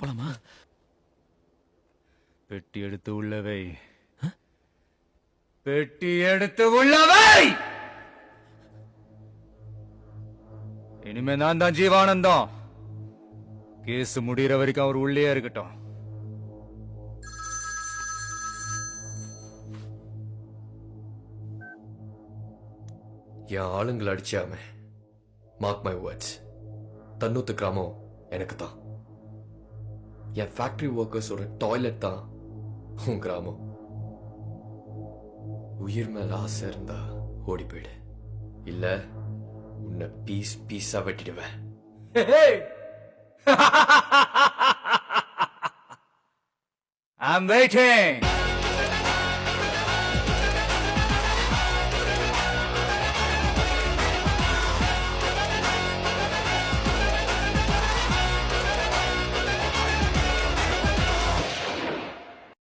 போலாமா? பெட்டி எடுத்து உள்ளவை, பெட்டி எடுத்து உள்ளவை. இனிமே நான் தான் ஜீவானந்தம். கேஸ் முடிகிற வரைக்கும் அவர் உள்ளே இருக்கட்டும். என் ஆளுங்களை அடிச்சாம மார்க் மை வேர்ட்ஸ், தன்னூத்து கிராமம் எனக்கு தான். என் ஃபேக்டரி ஒர்க்கர்ஸோட டாய்லெட் தான் உன் கிராமம். உயிர் மேல ஆசை இருந்தா ஓடி போயிடு, இல்ல உன்னை பீஸ் பீஸா வெட்டிடுவேன். I'm waiting.